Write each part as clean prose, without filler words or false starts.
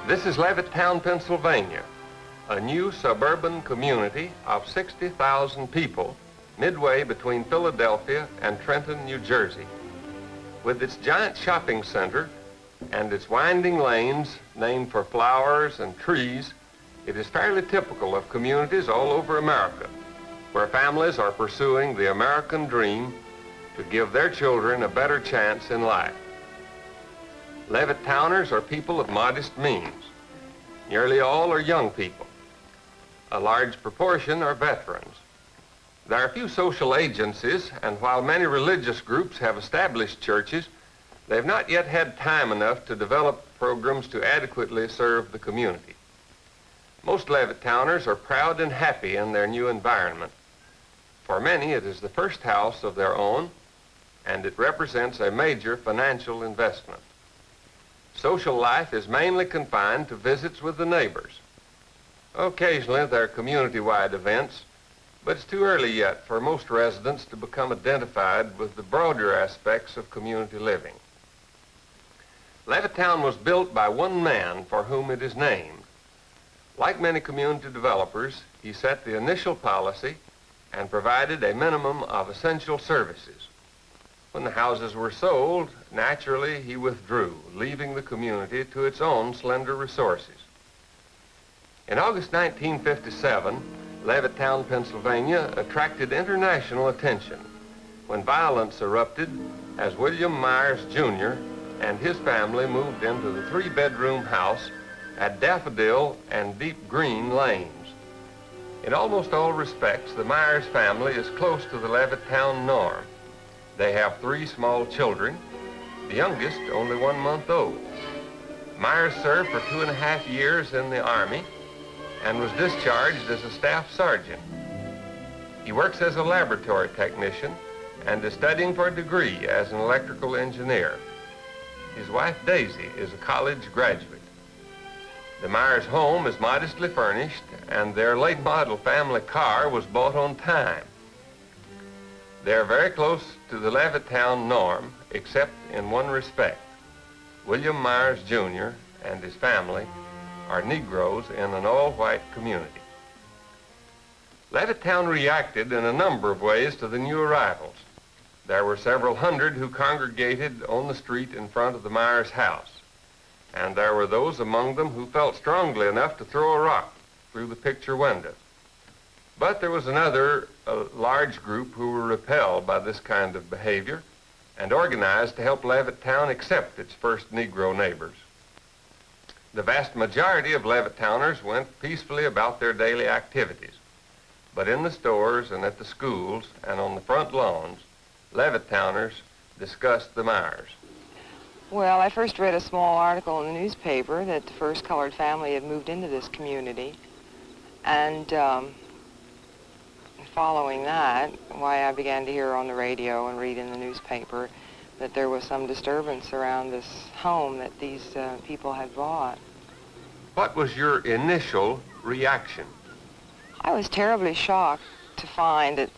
This is Levittown, Pennsylvania, a new suburban community of 60,000 people midway between Philadelphia and Trenton, New Jersey. With its giant shopping center and its winding lanes named for flowers and trees, it is fairly typical of communities all over America, where families are pursuing the American dream to give their children a better chance in life. Levittowners are people of modest means. Nearly all are young people. A large proportion are veterans. There are few social agencies, and while many religious groups have established churches, they've not yet had time enough to develop programs to adequately serve the community. Most Levittowners are proud and happy in their new environment. For many, it is the first house of their own, and it represents a major financial investment. Social life is mainly confined to visits with the neighbors. Occasionally, there are community-wide events, but it's too early yet for most residents to become identified with the broader aspects of community living. Levittown was built by one man for whom it is named. Like many community developers, he set the initial policy and provided a minimum of essential services. When the houses were sold, naturally he withdrew, leaving the community to its own slender resources. In August 1957, Levittown, Pennsylvania attracted international attention when violence erupted as William Myers, Jr. and his family moved into the three-bedroom house at Daffodil and Deep Green Lanes. In almost all respects, the Myers family is close to the Levittown norm. They have 3 small children, the youngest only 1 month old. Myers served for 2.5 years in the Army and was discharged as a staff sergeant. He works as a laboratory technician and is studying for a degree as an electrical engineer. His wife, Daisy, is a college graduate. The Myers home is modestly furnished, and their late model family car was bought on time. They are very close to the Levittown norm, except in one respect. William Myers, Jr. and his family are Negroes in an all-white community. Levittown reacted in a number of ways to the new arrivals. There were several hundred who congregated on the street in front of the Myers house, and there were those among them who felt strongly enough to throw a rock through the picture window. But there was another large group who were repelled by this kind of behavior and organized to help Levittown accept its first Negro neighbors. The vast majority of Levittowners went peacefully about their daily activities, but in the stores and at the schools and on the front lawns, Levittowners discussed the Myers. Well, I first read a small article in the newspaper that the first colored family had moved into this community, and following that, why I began to hear on the radio and read in the newspaper that there was some disturbance around this home that these people had bought. What was your initial reaction? I was terribly shocked to find that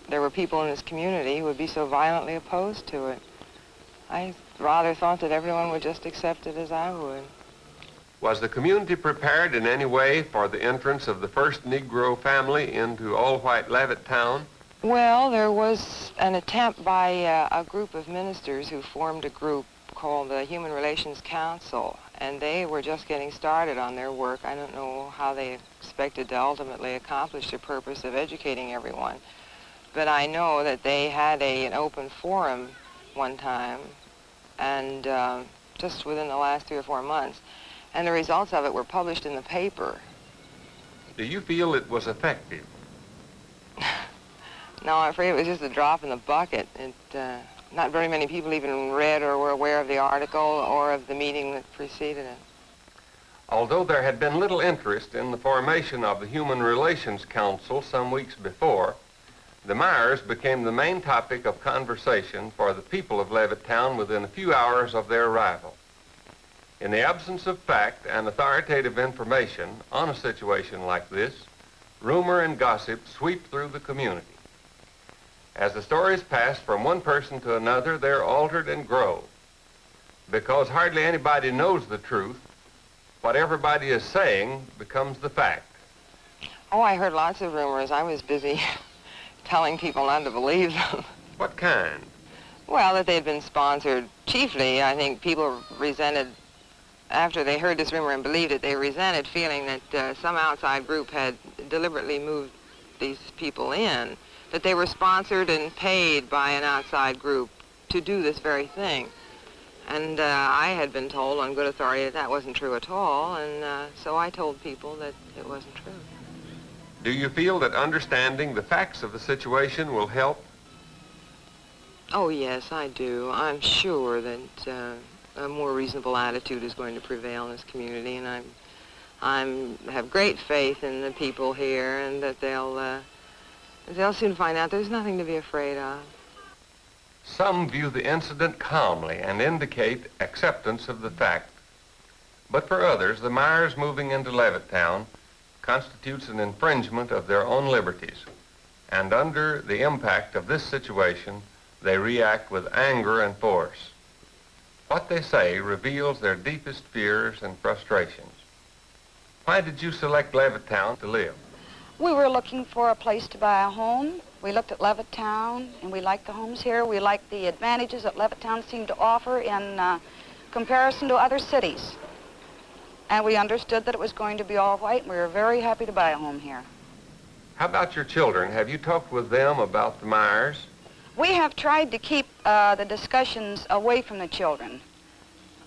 there were people in this community who would be so violently opposed to it. I rather thought that everyone would just accept it as I would. Was the community prepared in any way for the entrance of the first Negro family into all-white Levittown? Well, there was an attempt by a group of ministers who formed a group called the Human Relations Council, and they were just getting started on their work. I don't know how they expected to ultimately accomplish the purpose of educating everyone, but I know that they had an open forum one time, and just within the last 3 or 4 months, and the results of it were published in the paper. Do you feel it was effective? No, I'm afraid it was just a drop in the bucket. Not very many people even read or were aware of the article or of the meeting that preceded it. Although there had been little interest in the formation of the Human Relations Council some weeks before, the Myers became the main topic of conversation for the people of Levittown within a few hours of their arrival. In the absence of fact and authoritative information on a situation like this, rumor and gossip sweep through the community. As the stories pass from one person to another, they're altered and grow. Because hardly anybody knows the truth, what everybody is saying becomes the fact. Oh, I heard lots of rumors. I was busy telling people not to believe them. What kind? Well, that they'd been sponsored. Chiefly, I think people resented, after they heard this rumor and believed it, they resented feeling that some outside group had deliberately moved these people in, that they were sponsored and paid by an outside group to do this very thing. And I had been told on good authority that that wasn't true at all, and so I told people that it wasn't true. Do you feel that understanding the facts of the situation will help? Oh, yes, I do. I'm sure that a more reasonable attitude is going to prevail in this community, and I have great faith in the people here, and that they'll soon find out there's nothing to be afraid of. Some view the incident calmly and indicate acceptance of the fact. But for others, the Myers moving into Levittown constitutes an infringement of their own liberties. And under the impact of this situation, they react with anger and force. What they say reveals their deepest fears and frustrations. Why did you select Levittown to live? We were looking for a place to buy a home. We looked at Levittown, and we liked the homes here. We liked the advantages that Levittown seemed to offer in comparison to other cities. And we understood that it was going to be all white, and we were very happy to buy a home here. How about your children? Have you talked with them about the Myers? We have tried to keep the discussions away from the children.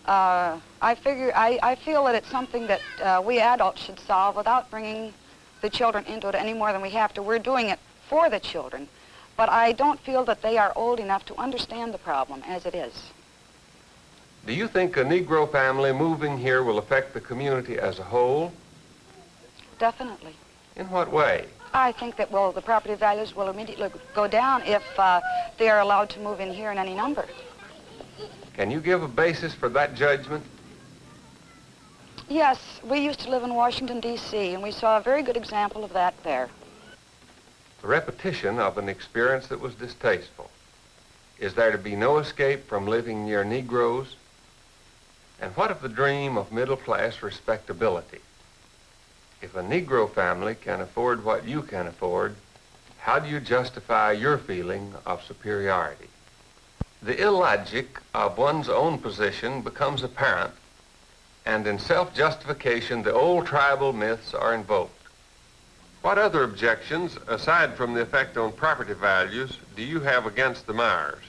I feel that it's something that we adults should solve without bringing the children into it any more than we have to. We're doing it for the children, but I don't feel that they are old enough to understand the problem as it is. Do you think a Negro family moving here will affect the community as a whole? Definitely. In what way? I think that, well, the property values will immediately go down if they are allowed to move in here in any number. Can you give a basis for that judgment? Yes, we used to live in Washington, D.C., and we saw a very good example of that there. The repetition of an experience that was distasteful. Is there to be no escape from living near Negroes? And what of the dream of middle-class respectability? If a Negro family can afford what you can afford, how do you justify your feeling of superiority? The illogic of one's own position becomes apparent, and in self-justification, the old tribal myths are invoked. What other objections, aside from the effect on property values, do you have against the Myers?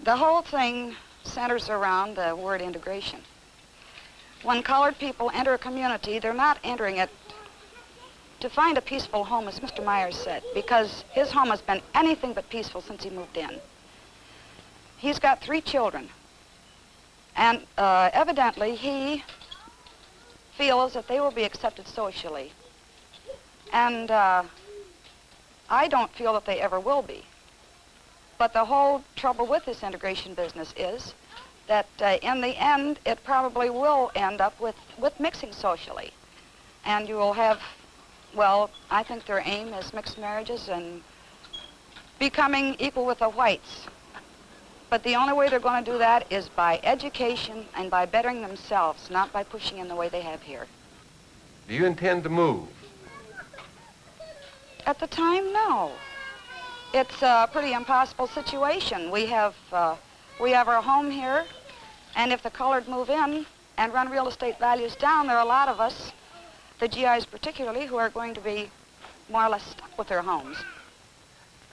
The whole thing centers around the word integration. When colored people enter a community, they're not entering it to find a peaceful home, as Mr. Myers said, because his home has been anything but peaceful since he moved in. He's got 3 children, and evidently he feels that they will be accepted socially. And I don't feel that they ever will be. But the whole trouble with this integration business is that in the end, it probably will end up with mixing socially. And you will have, well, I think their aim is mixed marriages and becoming equal with the whites. But the only way they're going to do that is by education and by bettering themselves, not by pushing in the way they have here. Do you intend to move? At the time, no. It's a pretty impossible situation. We have our home here, and if the colored move in and run real estate values down, there are a lot of us, the GIs particularly, who are going to be more or less stuck with their homes.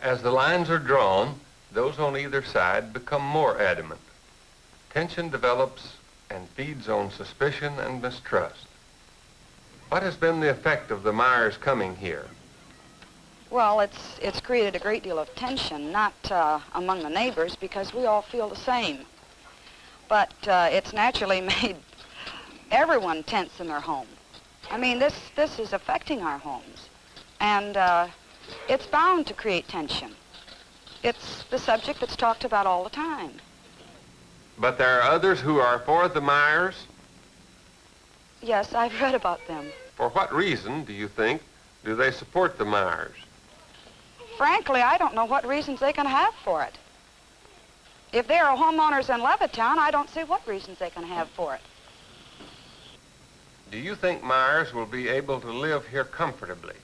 As the lines are drawn, those on either side become more adamant. Tension develops and feeds on suspicion and mistrust. What has been the effect of the Myers coming here? Well, it's created a great deal of tension, not among the neighbors, because we all feel the same. But it's naturally made everyone tense in their home. I mean, this is affecting our homes, and it's bound to create tension. It's the subject that's talked about all the time. But there are others who are for the Myers? Yes, I've read about them. For what reason, do you think, do they support the Myers? Frankly, I don't know what reasons they can have for it. If there are homeowners in Levittown, I don't see what reasons they can have for it. Do you think Myers will be able to live here comfortably?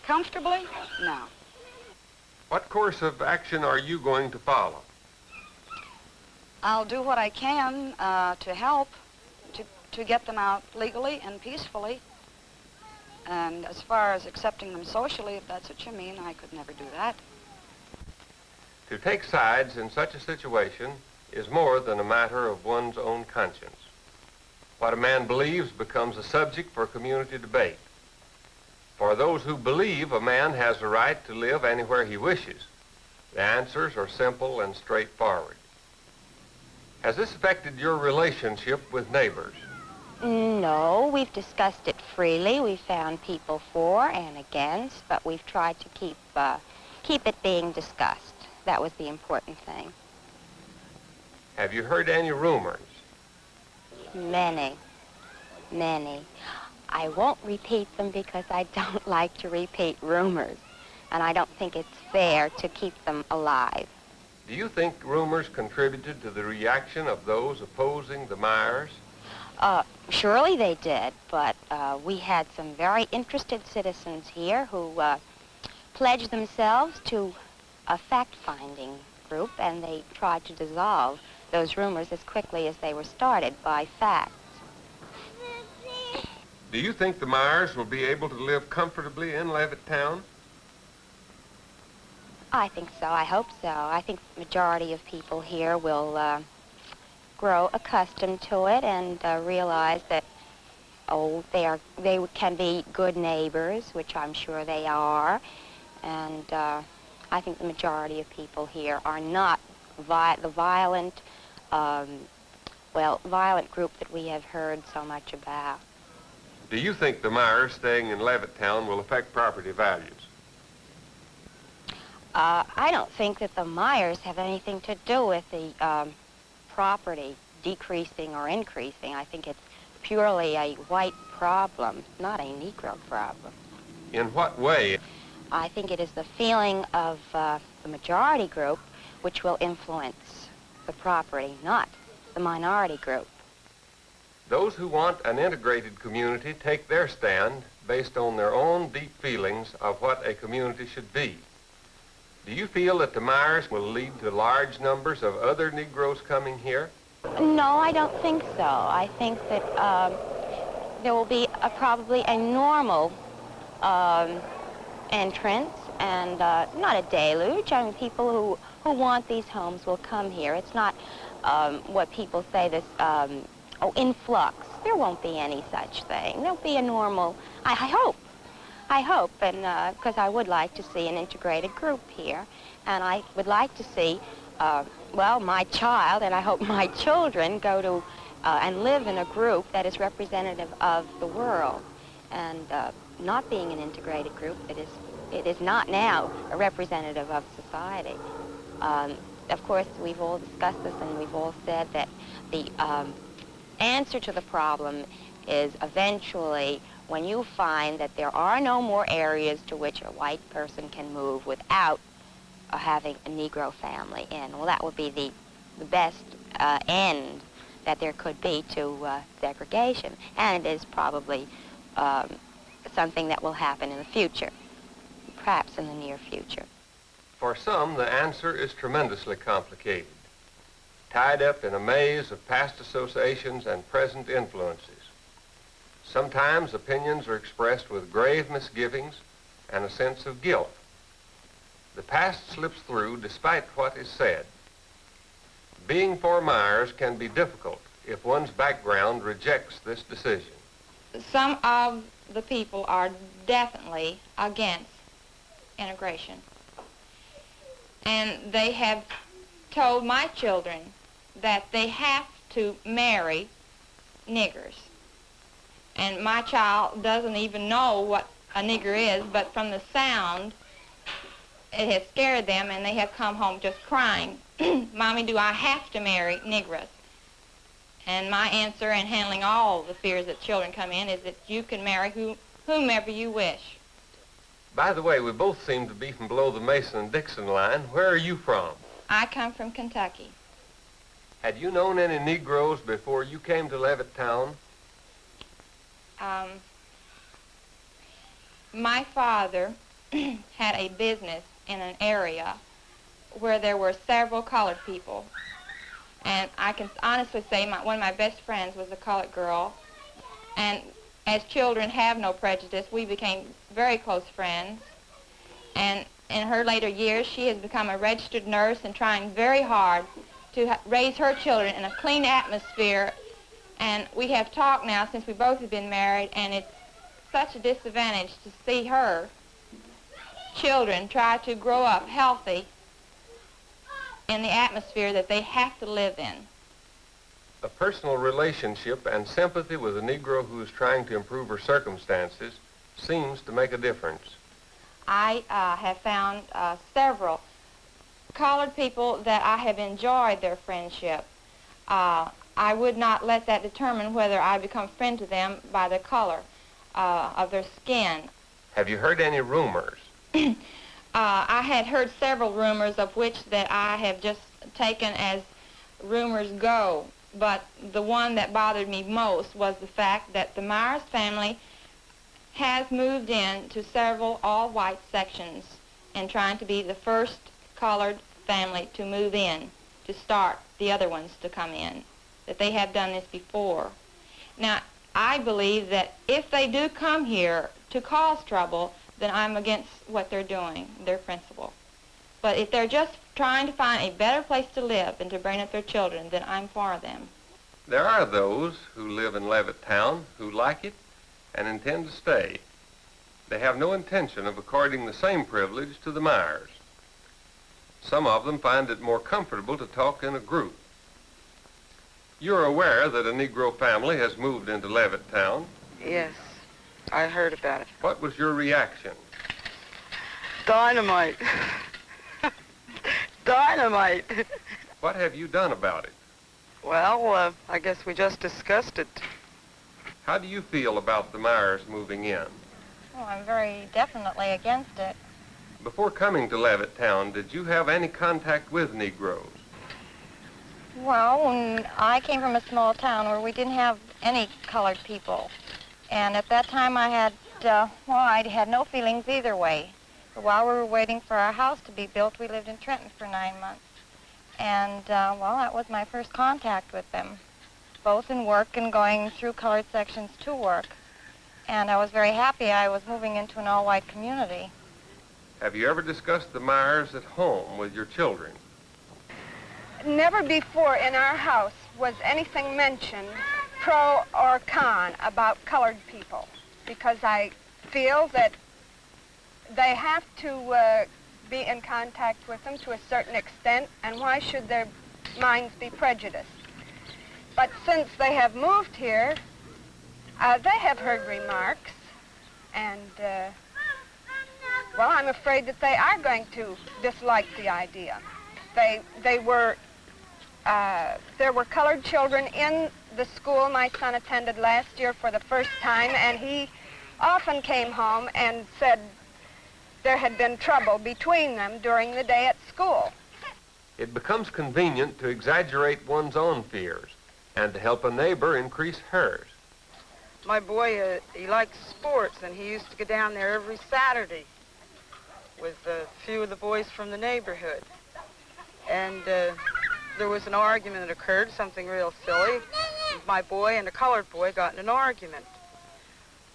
Comfortably? No. What course of action are you going to follow? I'll do what I can to help to get them out legally and peacefully. And as far as accepting them socially, if that's what you mean, I could never do that. To take sides in such a situation is more than a matter of one's own conscience. What a man believes becomes a subject for community debate. For those who believe a man has the right to live anywhere he wishes, the answers are simple and straightforward. Has this affected your relationship with neighbors? No, we've discussed it freely. We found people for and against, but we've tried to keep it being discussed. That was the important thing. Have you heard any rumors? Many. I won't repeat them because I don't like to repeat rumors, and I don't think it's fair to keep them alive. Do you think rumors contributed to the reaction of those opposing the Myers? Surely they did, but we had some very interested citizens here who pledged themselves to a fact-finding group, and they tried to dissolve those rumors as quickly as they were started by facts. Do you think the Myers will be able to live comfortably in Levittown? I think so. I hope so. I think the majority of people here will grow accustomed to it and realize that, they can be good neighbors, which I'm sure they are, and I think the majority of people here are not the violent group that we have heard so much about. Do you think the Myers staying in Levittown will affect property values? I don't think that the Myers have anything to do with the property decreasing or increasing. I think it's purely a white problem, not a Negro problem. In what way? I think it is the feeling of the majority group which will influence the property, not the minority group. Those who want an integrated community take their stand based on their own deep feelings of what a community should be. Do you feel that the Myers will lead to large numbers of other Negroes coming here? No, I don't think so. I think that there will be probably a normal entrance and not a deluge. I mean, people who want these homes will come here. It's not what people say, this influx. There won't be any such thing. There'll be a normal, I hope, and because I would like to see an integrated group here, and I would like to see, my child, and I hope my children go to and live in a group that is representative of the world, and not being an integrated group, it is not now a representative of society. Of course, we've all discussed this, and we've all said that the answer to the problem is eventually when you find that there are no more areas to which a white person can move without having a Negro family in. Well, that would be the best end that there could be to segregation. And it is probably something that will happen in the future, perhaps in the near future. For some, the answer is tremendously complicated, tied up in a maze of past associations and present influences. Sometimes opinions are expressed with grave misgivings and a sense of guilt. The past slips through despite what is said. Being for Myers can be difficult if one's background rejects this decision. Some of the people are definitely against integration. And they have told my children that they have to marry niggers. And my child doesn't even know what a nigger is, but from the sound, it has scared them, and they have come home just crying, Mommy, do I have to marry Negroes? And my answer in handling all the fears that children come in is that you can marry whomever you wish. By the way, we both seem to be from below the Mason and Dixon line. Where are you from? I come from Kentucky. Had you known any Negroes before you came to Levittown? My father had a business in an area where there were several colored people. And I can honestly say one of my best friends was a colored girl. And as children have no prejudice, we became very close friends. And in her later years, she has become a registered nurse and trying very hard to raise her children in a clean atmosphere. And we have talked now since we both have been married, and it's such a disadvantage to see her children try to grow up healthy in the atmosphere that they have to live in. A personal relationship and sympathy with a Negro who is trying to improve her circumstances seems to make a difference. I have found several colored people that I have enjoyed their friendship. I would not let that determine whether I become friend to them by the color of their skin. Have you heard any rumors? I had heard several rumors of which that I have just taken as rumors go, but the one that bothered me most was the fact that the Myers family has moved in to several all-white sections and trying to be the first colored family to move in, to start the other ones to come in, that they have done this before. Now, I believe that if they do come here to cause trouble, then I'm against what they're doing, their principle. But if they're just trying to find a better place to live and to bring up their children, then I'm for them. There are those who live in Levittown who like it and intend to stay. They have no intention of according the same privilege to the Myers. Some of them find it more comfortable to talk in a group. You're aware that a Negro family has moved into Levittown? Yes, I heard about it. What was your reaction? Dynamite. Dynamite. What have you done about it? Well, I guess we just discussed it. How do you feel about the Myers moving in? Oh, I'm very definitely against it. Before coming to Levittown, did you have any contact with Negroes? Well, when I came from a small town where we didn't have any colored people. And at that time I had, I had no feelings either way. But while we were waiting for our house to be built, we lived in Trenton for 9 months. And, that was my first contact with them, both in work and going through colored sections to work. And I was very happy I was moving into an all-white community. Have you ever discussed the Myers at home with your children? Never before in our house was anything mentioned, pro or con, about colored people, because I feel that they have to be in contact with them to a certain extent, and why should their minds be prejudiced? But since they have moved here, they have heard remarks, and, I'm afraid that they are going to dislike the idea. There were colored children in the school my son attended last year for the first time, and he often came home and said there had been trouble between them during the day at school. It becomes convenient to exaggerate one's own fears and to help a neighbor increase hers. My boy, he likes sports, and he used to go down there every Saturday with a few of the boys from the neighborhood. And there was an argument that occurred, something real silly. My boy and a colored boy got in an argument.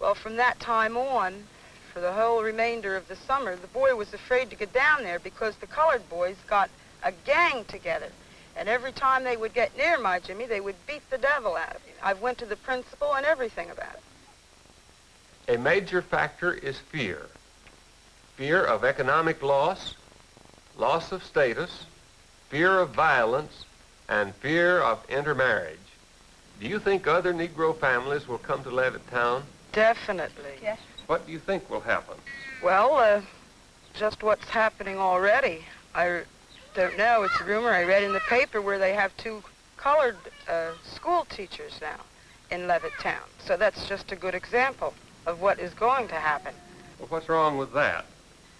Well, from that time on, for the whole remainder of the summer, the boy was afraid to get down there because the colored boys got a gang together. And every time they would get near my Jimmy, they would beat the devil out of him. I went to the principal and everything about it. A major factor is fear. Fear of economic loss, loss of status, fear of violence, and fear of intermarriage. Do you think other Negro families will come to Levittown? Definitely. Yes. What do you think will happen? Well, just what's happening already. I don't know. It's a rumor I read in the paper where they have 2 colored school teachers now in Levittown. So that's just a good example of what is going to happen. Well, what's wrong with that?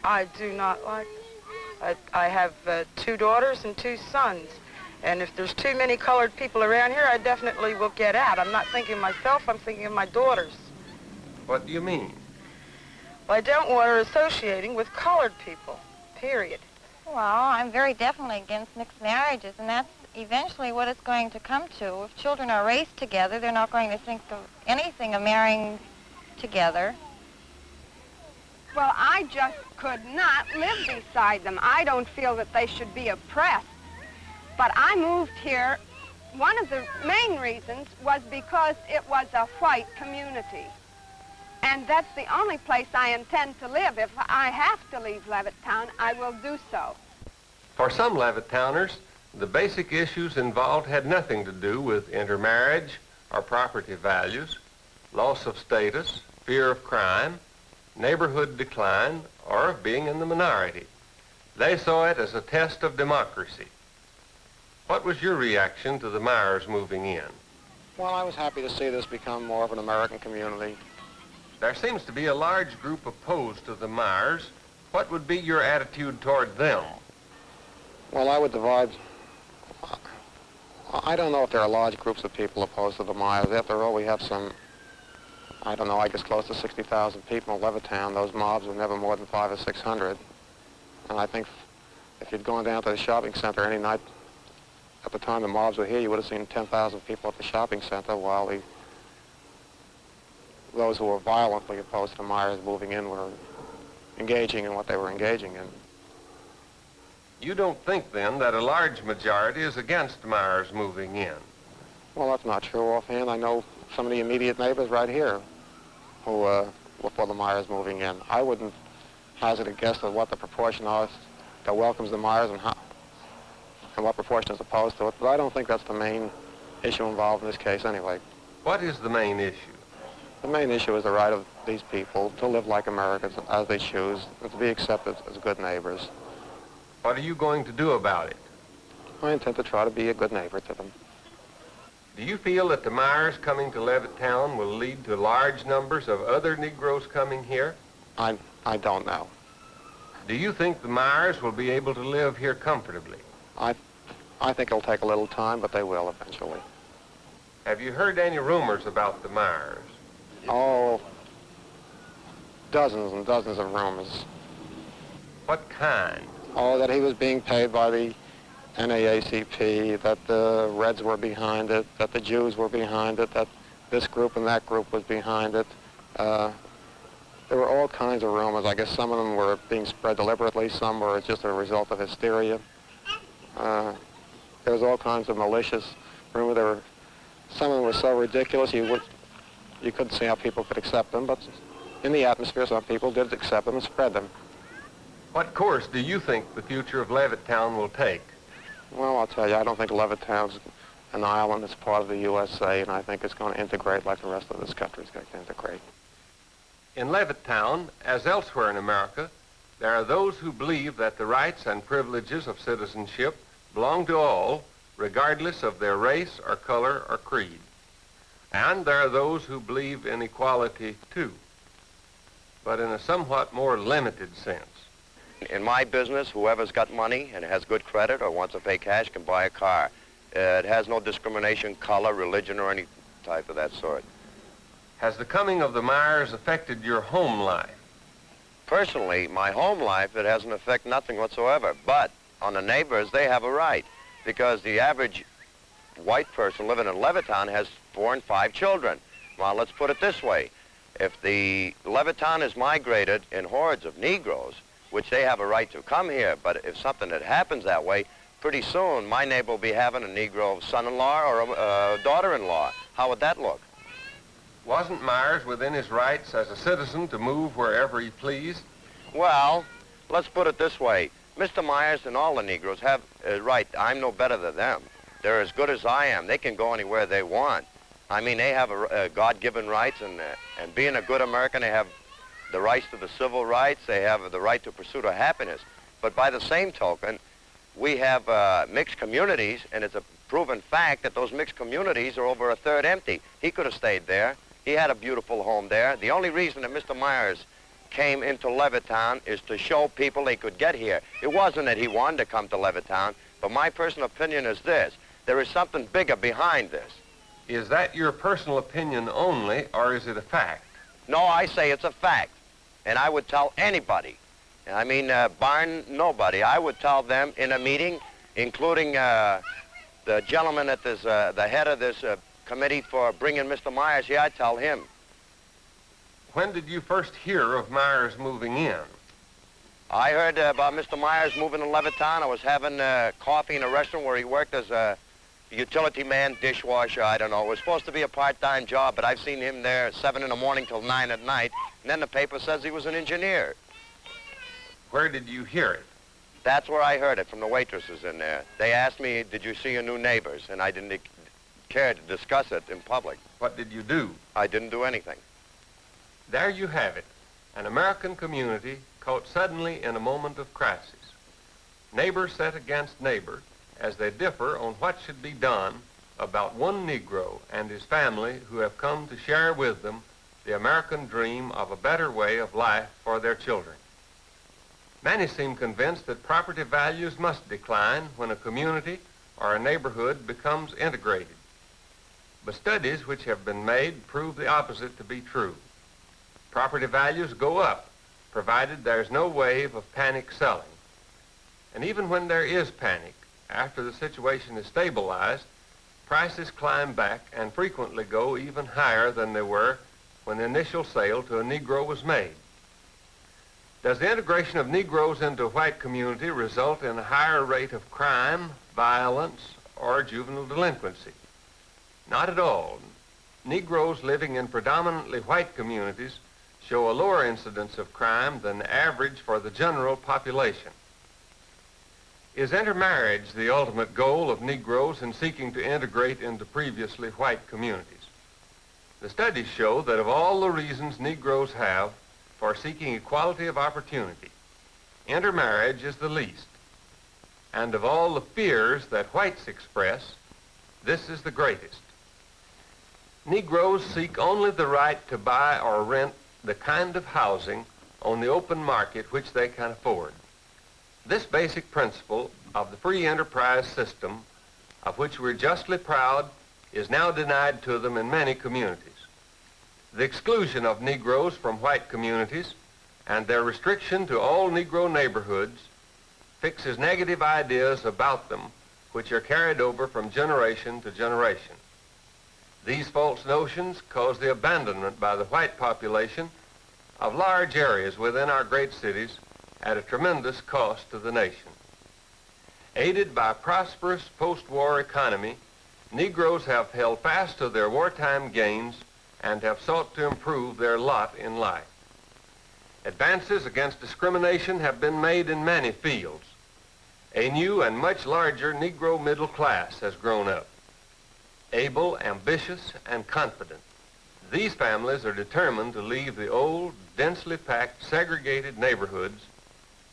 I do not like it. I have 2 daughters and 2 sons. And if there's too many colored people around here, I definitely will get out. I'm not thinking of myself, I'm thinking of my daughters. What do you mean? Well, I don't want her associating with colored people, period. Well, I'm very definitely against mixed marriages, and that's eventually what it's going to come to. If children are raised together, they're not going to think of anything of marrying together. Well, I just could not live beside them. I don't feel that they should be oppressed. But I moved here, one of the main reasons was because it was a white community. And that's the only place I intend to live. If I have to leave Levittown, I will do so. For some Levittowners, the basic issues involved had nothing to do with intermarriage or property values, loss of status, fear of crime, neighborhood decline, or of being in the minority. They saw it as a test of democracy. What was your reaction to the Myers moving in? Well, I was happy to see this become more of an American community. There seems to be a large group opposed to the Myers. What would be your attitude toward them? Well, I would divide... I don't know if there are large groups of people opposed to the Myers. After all, we have some, I don't know, I guess close to 60,000 people in Levittown. Those mobs were never more than 500 or 600. And I think if you'd gone down to the shopping center any night, at the time the mobs were here, you would have seen 10,000 people at the shopping center, while those who were violently opposed to the Myers moving in were engaging in what they were engaging in. You don't think, then, that a large majority is against Myers moving in? Well, that's not true offhand. I know some of the immediate neighbors right here who were for the Myers moving in. I wouldn't hazard a guess of what the proportion is that welcomes the Myers and what proportion is opposed to it, but I don't think that's the main issue involved in this case anyway. What is the main issue? The main issue is the right of these people to live like Americans as they choose and to be accepted as good neighbors. What are you going to do about it? I intend to try to be a good neighbor to them. Do you feel that the Myers coming to Levittown will lead to large numbers of other Negroes coming here? I don't know. Do you think the Myers will be able to live here comfortably? I think it'll take a little time, but they will eventually. Have you heard any rumors about the Myers? Oh, dozens and dozens of rumors. What kind? Oh, that he was being paid by the NAACP, that the Reds were behind it, that the Jews were behind it, that this group and that group was behind it. There were all kinds of rumors. I guess some of them were being spread deliberately, some were just a result of hysteria. There was all kinds of malicious rumors. Some of them were so ridiculous you couldn't see how people could accept them, but in the atmosphere some people did accept them and spread them. What course do you think the future of Levittown will take? Well, I'll tell you, I don't think Levittown's an island. It's part of the U.S.A., and I think it's going to integrate like the rest of this country is going to integrate. In Levittown, as elsewhere in America, there are those who believe that the rights and privileges of citizenship belong to all, regardless of their race or color or creed. And there are those who believe in equality, too, but in a somewhat more limited sense. In my business, whoever's got money and has good credit or wants to pay cash can buy a car. It has no discrimination, color, religion, or any type of that sort. Has the coming of the Myers affected your home life? Personally, my home life, it hasn't affected nothing whatsoever. But on the neighbors, they have a right, because the average white person living in Levittown has 4 and 5 children. Well, let's put it this way. If the Levittown is migrated in hordes of Negroes, which they have a right to come here, but if something that happens that way, pretty soon my neighbor will be having a Negro son-in-law or a daughter-in-law. How would that look? Wasn't Myers within his rights as a citizen to move wherever he pleased? Well, let's put it this way. Mr. Myers and all the Negroes have a right. I'm no better than them. They're as good as I am. They can go anywhere they want. I mean, they have a God-given rights, and being a good American, they have the rights to the civil rights. They have the right to pursuit of happiness. But by the same token, we have mixed communities, and it's a proven fact that those mixed communities are over a third empty. He could have stayed there. He had a beautiful home there. The only reason that Mr. Myers came into Levittown is to show people they could get here. It wasn't that he wanted to come to Levittown, but my personal opinion is this. There is something bigger behind this. Is that your personal opinion only, or is it a fact? No, I say it's a fact. And I would tell anybody, I mean, barring nobody, I would tell them in a meeting, including the gentleman that is the head of this committee for bringing Mr. Myers here, I'd tell him. When did you first hear of Myers moving in? I heard about Mr. Myers moving to Levittown. I was having coffee in a restaurant where he worked as a utility man, dishwasher, I don't know. It was supposed to be a part-time job, but I've seen him there 7 in the morning till 9 at night, and then the paper says he was an engineer. Where did you hear it? That's where I heard it, from the waitresses in there. They asked me, did you see your new neighbors? And I didn't care to discuss it in public. What did you do? I didn't do anything. There you have it, an American community caught suddenly in a moment of crisis. Neighbor set against neighbor as they differ on what should be done about one Negro and his family who have come to share with them the American dream of a better way of life for their children. Many seem convinced that property values must decline when a community or a neighborhood becomes integrated. But studies which have been made prove the opposite to be true. Property values go up, provided there's no wave of panic selling. And even when there is panic, after the situation is stabilized, prices climb back and frequently go even higher than they were when the initial sale to a Negro was made. Does the integration of Negroes into a white community result in a higher rate of crime, violence, or juvenile delinquency? Not at all. Negroes living in predominantly white communities show a lower incidence of crime than the average for the general population. Is intermarriage the ultimate goal of Negroes in seeking to integrate into previously white communities? The studies show that of all the reasons Negroes have for seeking equality of opportunity, intermarriage is the least. And of all the fears that whites express, this is the greatest. Negroes seek only the right to buy or rent the kind of housing on the open market which they can afford. This basic principle of the free enterprise system, of which we're justly proud, is now denied to them in many communities. The exclusion of Negroes from white communities and their restriction to all Negro neighborhoods fixes negative ideas about them which are carried over from generation to generation. These false notions cause the abandonment by the white population of large areas within our great cities at a tremendous cost to the nation. Aided by a prosperous post-war economy, Negroes have held fast to their wartime gains and have sought to improve their lot in life. Advances against discrimination have been made in many fields. A new and much larger Negro middle class has grown up. Able, ambitious, and confident, these families are determined to leave the old, densely packed, segregated neighborhoods,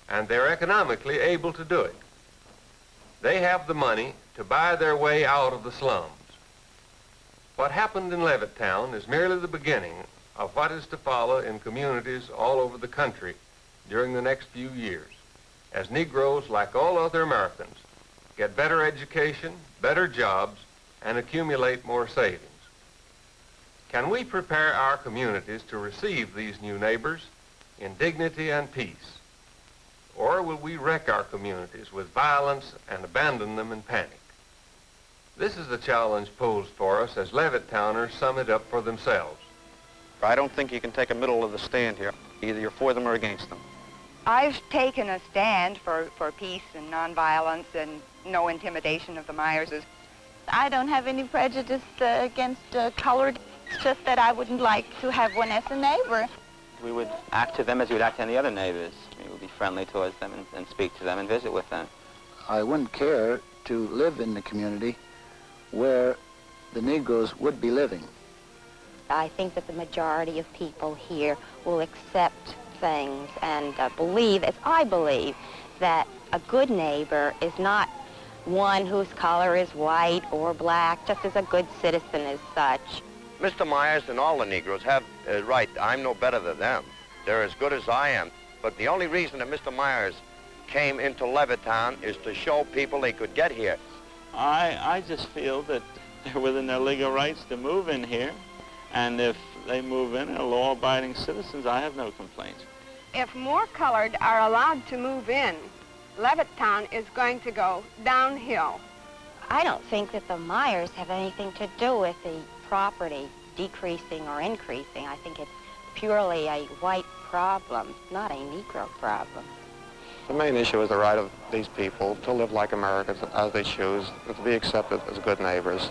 and they're economically able to do it. They have the money to buy their way out of the slums. What happened in Levittown is merely the beginning of what is to follow in communities all over the country during the next few years, as Negroes, like all other Americans, get better education, better jobs, and accumulate more savings. Can we prepare our communities to receive these new neighbors in dignity and peace? Or will we wreck our communities with violence and abandon them in panic? This is the challenge posed for us as Levittowners sum it up for themselves. I don't think you can take a middle of the stand here. Either you're for them or against them. I've taken a stand for peace and nonviolence and no intimidation of the Myerses. I don't have any prejudice against colored. It's just that I wouldn't like to have one as a neighbor. We would act to them as we would act to any other neighbors. We would be friendly towards them and speak to them and visit with them. I wouldn't care to live in the community where the Negroes would be living. I think that the majority of people here will accept things and believe, as I believe, that a good neighbor is not one whose color is white or black, just as a good citizen is such. Mr. Myers and all the Negroes have right. I'm no better than them. They're as good as I am. But the only reason that Mr. Myers came into Levittown is to show people they could get here. I just feel that they're within their legal rights to move in here, and if they move in and are law-abiding citizens, I have no complaints. If more colored are allowed to move in, Levittown is going to go downhill. I don't think that the Myers have anything to do with the property decreasing or increasing. I think it's purely a white problem, not a Negro problem. The main issue is the right of these people to live like Americans as they choose, and to be accepted as good neighbors.